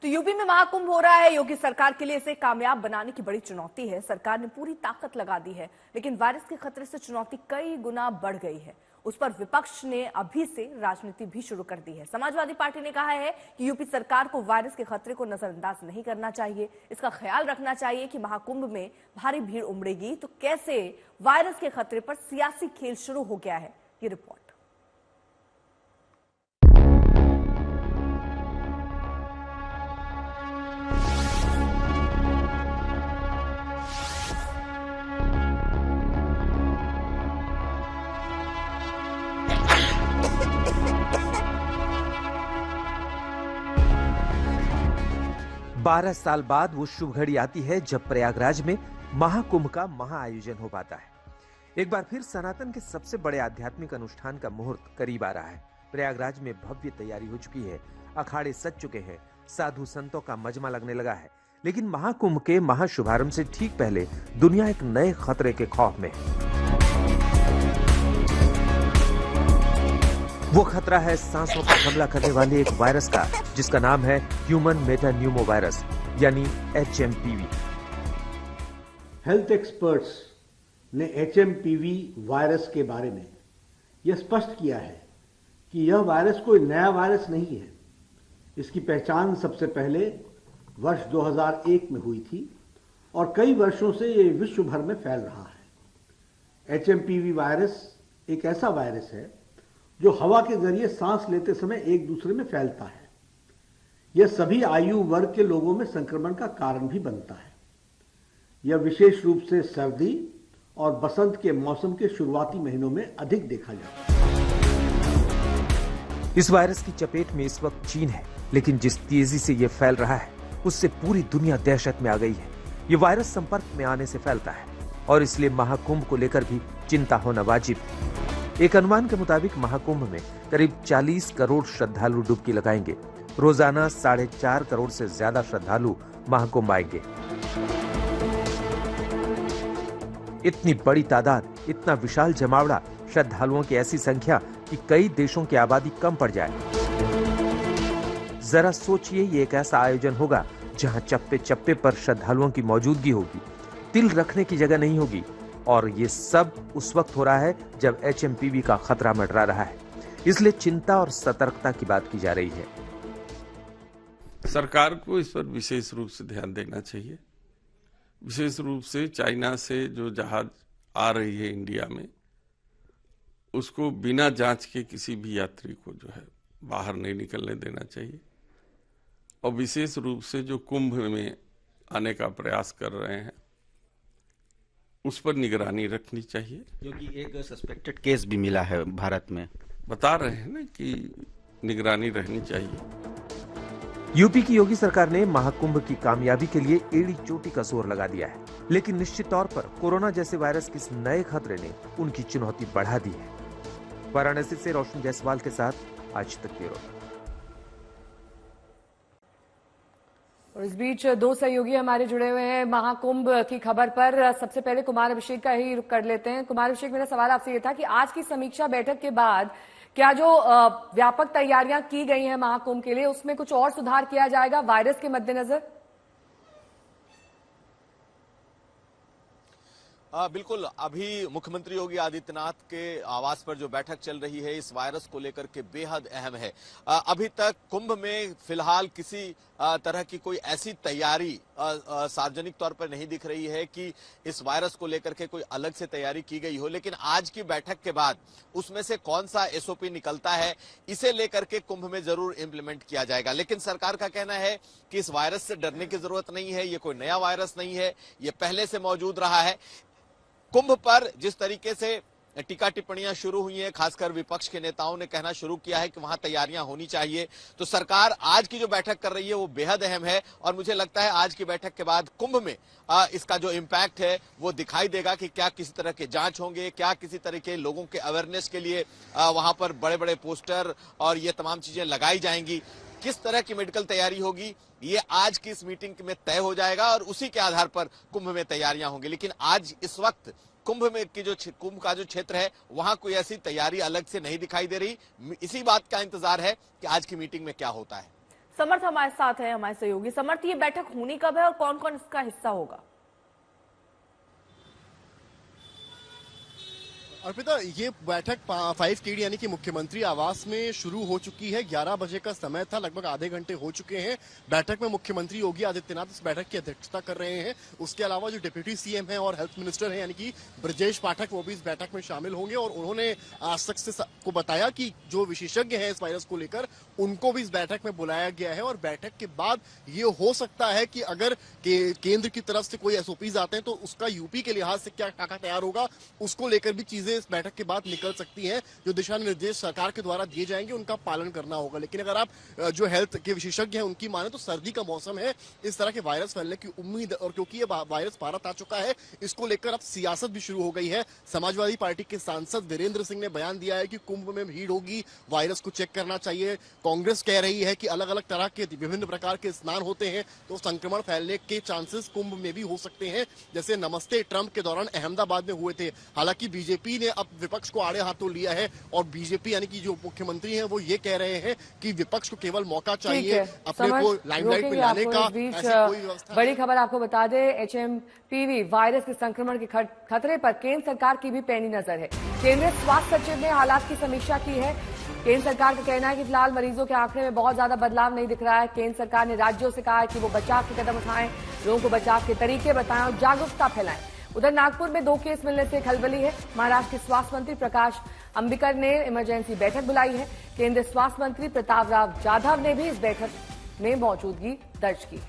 तो यूपी में महाकुंभ हो रहा है। योगी सरकार के लिए इसे कामयाब बनाने की बड़ी चुनौती है। सरकार ने पूरी ताकत लगा दी है, लेकिन वायरस के खतरे से चुनौती कई गुना बढ़ गई है। उस पर विपक्ष ने अभी से राजनीति भी शुरू कर दी है। समाजवादी पार्टी ने कहा है कि यूपी सरकार को वायरस के खतरे को नजरअंदाज नहीं करना चाहिए। इसका ख्याल रखना चाहिए कि महाकुंभ में भारी भीड़ उमड़ेगी तो कैसे वायरस के खतरे पर सियासी खेल शुरू हो गया है। ये रिपोर्ट। 12 साल बाद वो शुभ घड़ी आती है जब प्रयागराज में महाकुंभ का महाआयोजन हो पाता है। एक बार फिर सनातन के सबसे बड़े आध्यात्मिक अनुष्ठान का मुहूर्त करीब आ रहा है। प्रयागराज में भव्य तैयारी हो चुकी है, अखाड़े सज चुके हैं, साधु संतों का मजमा लगने लगा है। लेकिन महाकुंभ के महाशुभारंभ से ठीक पहले दुनिया एक नए खतरे के खौफ में है। वो खतरा है सांसों पर हमला करने वाले एक वायरस का, जिसका नाम है ह्यूमन मेटान्यूमो वायरस यानी HMPV। हेल्थ एक्सपर्ट्स ने HMPV वायरस के बारे में यह स्पष्ट किया है कि यह वायरस कोई नया वायरस नहीं है। इसकी पहचान सबसे पहले वर्ष 2001 में हुई थी और कई वर्षों से यह विश्व भर में फैल रहा है। HMPV वायरस एक ऐसा वायरस है जो हवा के जरिए सांस लेते समय एक दूसरे में फैलता है। यह सभी आयु वर्ग के लोगों में संक्रमण का कारण भी बनता है। यह विशेष रूप से सर्दी और बसंत के मौसम के शुरुआती महीनों में अधिक देखा जाता है। इस वायरस की चपेट में इस वक्त चीन है, लेकिन जिस तेजी से यह फैल रहा है उससे पूरी दुनिया दहशत में आ गई है। यह वायरस संपर्क में आने से फैलता है और इसलिए महाकुंभ को लेकर भी चिंता होना वाजिब है। एक अनुमान के मुताबिक महाकुंभ में करीब 40 करोड़ श्रद्धालु डुबकी लगाएंगे। रोजाना 4.5 करोड़ से ज्यादा श्रद्धालु महाकुंभ आएंगे। इतनी बड़ी तादाद, इतना विशाल जमावड़ा श्रद्धालुओं की ऐसी संख्या कि कई देशों की आबादी कम पड़ जाए। जरा सोचिए, ये एक ऐसा आयोजन होगा जहां चप्पे चप्पे पर श्रद्धालुओं की मौजूदगी होगी, तिल रखने की जगह नहीं होगी। और ये सब उस वक्त हो रहा है जब HMPV का खतरा मंडरा रहा है। इसलिए चिंता और सतर्कता की बात की जा रही है। सरकार को इस पर विशेष रूप से ध्यान देना चाहिए। विशेष रूप से चाइना से जो जहाज आ रही है इंडिया में, उसको बिना जांच के किसी भी यात्री को जो है बाहर नहीं निकलने देना चाहिए। और विशेष रूप से जो कुंभ में आने का प्रयास कर रहे हैं उस पर निगरानी रखनी चाहिए, क्योंकि एक सस्पेक्टेड केस भी मिला है भारत में। बता रहे हैं ना कि निगरानी रहनी चाहिए। यूपी की योगी सरकार ने महाकुंभ की कामयाबी के लिए एड़ी चोटी का जोर लगा दिया है, लेकिन निश्चित तौर पर कोरोना जैसे वायरस के इस नए खतरे ने उनकी चुनौती बढ़ा दी है। वाराणसी से रोशन जायसवाल के साथ आज तक ब्यूरो। और इस बीच दो सहयोगी हमारे जुड़े हुए हैं महाकुंभ की खबर पर। सबसे पहले कुमार अभिषेक का ही रुख कर लेते हैं। कुमार अभिषेक, मेरा सवाल आपसे ये था कि आज की समीक्षा बैठक के बाद क्या जो व्यापक तैयारियां की गई हैं महाकुंभ के लिए, उसमें कुछ और सुधार किया जाएगा वायरस के मद्देनजर? बिल्कुल, अभी मुख्यमंत्री योगी आदित्यनाथ के आवास पर जो बैठक चल रही है इस वायरस को लेकर के बेहद अहम है। अभी तक कुंभ में फिलहाल किसी तरह की कोई ऐसी तैयारी सार्वजनिक तौर पर नहीं दिख रही है कि इस वायरस को लेकर के कोई अलग से तैयारी की गई हो, लेकिन आज की बैठक के बाद उसमें से कौन सा SOP निकलता है इसे लेकर के कुंभ में जरूर इंप्लीमेंट किया जाएगा। लेकिन सरकार का कहना है कि इस वायरस से डरने की जरूरत नहीं है, ये कोई नया वायरस नहीं है, ये पहले से मौजूद रहा है। कुंभ पर जिस तरीके से टीका टिप्पणियां शुरू हुई हैं, खासकर विपक्ष के नेताओं ने कहना शुरू किया है कि वहां तैयारियां होनी चाहिए, तो सरकार आज की जो बैठक कर रही है वो बेहद अहम है। और मुझे लगता है आज की बैठक के बाद कुंभ में इसका जो इम्पैक्ट है वो दिखाई देगा कि क्या किसी तरह के जांच होंगे, क्या किसी तरह के लोगों के अवेयरनेस के लिए वहां पर बड़े बड़े पोस्टर और ये तमाम चीजें लगाई जाएंगी, किस तरह की मेडिकल तैयारी होगी, ये आज की इस मीटिंग में तय हो जाएगा और उसी के आधार पर कुंभ में तैयारियां होंगी। लेकिन आज इस वक्त कुंभ में की जो कुंभ का जो क्षेत्र है वहां कोई ऐसी तैयारी अलग से नहीं दिखाई दे रही। इसी बात का इंतजार है कि आज की मीटिंग में क्या होता है। समर्थ हमारे साथ है, हमारे सहयोगी। समर्थ, ये बैठक होनी कब है और कौन कौन इसका हिस्सा होगा? अर्पिता, ये बैठक 5KD यानी कि मुख्यमंत्री आवास में शुरू हो चुकी है। 11 बजे का समय था, लगभग आधे घंटे हो चुके हैं। बैठक में मुख्यमंत्री योगी आदित्यनाथ इस बैठक की अध्यक्षता कर रहे हैं। उसके अलावा जो डिप्टी सीएम है और हेल्थ मिनिस्टर है यानी कि ब्रजेश पाठक, वो भी इस बैठक में शामिल होंगे और उन्होंने आज तक से को बताया कि जो विशेषज्ञ हैं इस वायरस को लेकर, उनको भी इस बैठक में बुलाया गया है और बैठक के बाद ये हो सकता है कि अगर केंद्र की तरफ से कोई एसओपीज आते हैं तो उसका यूपी के लिहाज से क्या टाका तैयार होगा, उसको लेकर भी चीजें इस बैठक के बाद निकल सकती हैं। जो दिशा निर्देश सरकार के द्वारा दिए जाएंगे उनका पालन करना होगा। लेकिन अगर आप जो हेल्थ के विशेषज्ञ हैं उनकी माने तो सर्दी का मौसम है, इस तरह के वायरस फैलने की उम्मीद, और क्योंकि ये वायरस भारत आ चुका है, इसको लेकर अब सियासत भी शुरू हो गई है। समाजवादी पार्टी के सांसद वीरेंद्र सिंह ने बयान दिया है कि कुंभ में भीड़ होगी, वायरस को चेक करना चाहिए। कांग्रेस कह रही है कि अलग अलग तरह के विभिन्न प्रकार के स्नान होते हैं तो संक्रमण फैलने के चांसेस कुंभ में भी हो सकते हैं, जैसे नमस्ते ट्रंप के दौरान अहमदाबाद में हुए थे। हालांकि बीजेपी ने अब विपक्ष को आड़े हाथों लिया है और बीजेपी यानी कि जो मुख्यमंत्री हैं वो ये कह रहे हैं कि विपक्ष को केवल मौका चाहिए अपने को लाइमलाइट में लाने का। कोई व्यवस्था बड़ी खबर आपको बता दें, HMPV वायरस के संक्रमण के खतरे पर केंद्र सरकार की भी पैनी नजर है। केंद्रीय स्वास्थ्य सचिव ने हालात की समीक्षा की है। केंद्र सरकार का कहना है कि फिलहाल मरीजों के आंकड़े में बहुत ज्यादा बदलाव नहीं दिख रहा है। केंद्र सरकार ने राज्यों से कहा है कि वो बचाव के कदम उठाएं, लोगों को बचाव के तरीके बताएं और जागरूकता फैलाएं। उधर नागपुर में 2 केस मिलने से खलबली है। महाराष्ट्र के स्वास्थ्य मंत्री प्रकाश अंबिकर ने इमरजेंसी बैठक बुलाई है। केंद्रीय स्वास्थ्य मंत्री प्रताप राव जाधव ने भी इस बैठक में मौजूदगी दर्ज की।